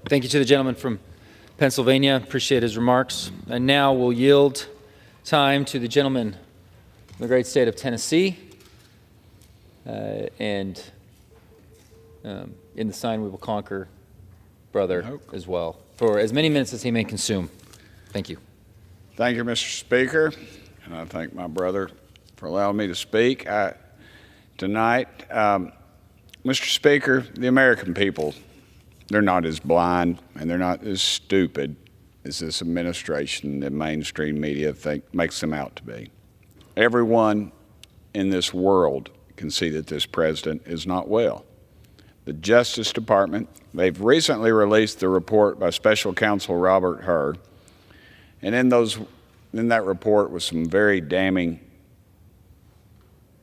Thank you to the gentleman from Pennsylvania. Appreciate his remarks. And now we'll yield time to the gentleman from the great state of Tennessee. In the sign we will conquer, brother, as well, for as many minutes as he may consume. Thank you. Thank you, Mr. Speaker, and I thank my brother for allowing me to speak tonight. Mr. Speaker, the American people, they're not as blind and they're not as stupid as this administration and mainstream media makes them out to be. Everyone in this world can see that this president is not well. The Justice Department, they've recently released the report by Special Counsel Robert Hur, and in that report was some very damning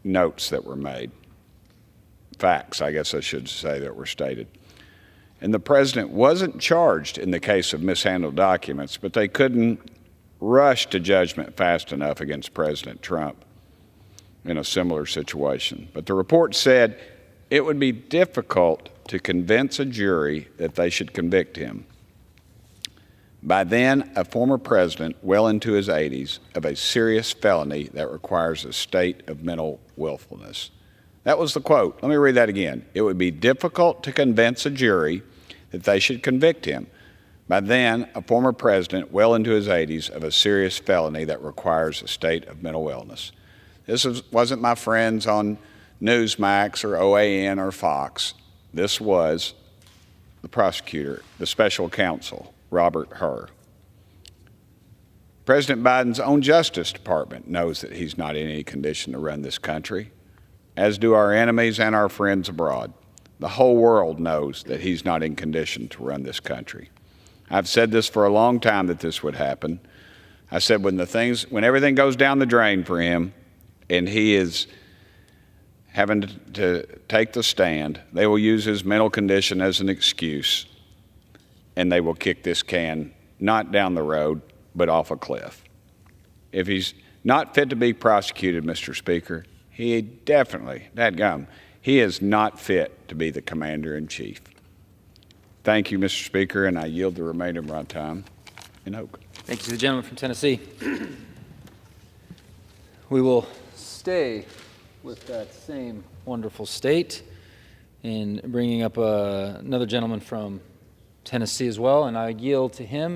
notes that were made. Facts, I guess I should say, that were stated. And the president wasn't charged in the case of mishandled documents, but they couldn't rush to judgment fast enough against President Trump in a similar situation. But the report said it would be difficult to convince a jury that they should convict him. By then, a former president, well into his 80s, of a serious felony that requires a state of mental willfulness. That was the quote. Let me read that again. It would be difficult to convince a jury that they should convict him. By then, a former president, well into his 80s, of a serious felony that requires a state of mental illness. This wasn't my friends on Newsmax or OAN or Fox. This was the prosecutor, the special counsel, Robert Hur. President Biden's own Justice Department knows that he's not in any condition to run this country, as do our enemies and our friends abroad. The whole world knows that he's not in condition to run this country. I've said this for a long time that this would happen. I said when everything goes down the drain for him and he is having to take the stand, they will use his mental condition as an excuse, and they will kick this can not down the road, but off a cliff. If he's not fit to be prosecuted, Mr. Speaker, he definitely, he is not fit to be the commander-in-chief. Thank you, Mr. Speaker, and I yield the remainder of my time in Oak. Thank you to the gentleman from Tennessee. We will stay with that same wonderful state in bringing up another gentleman from Tennessee as well, and I yield to him.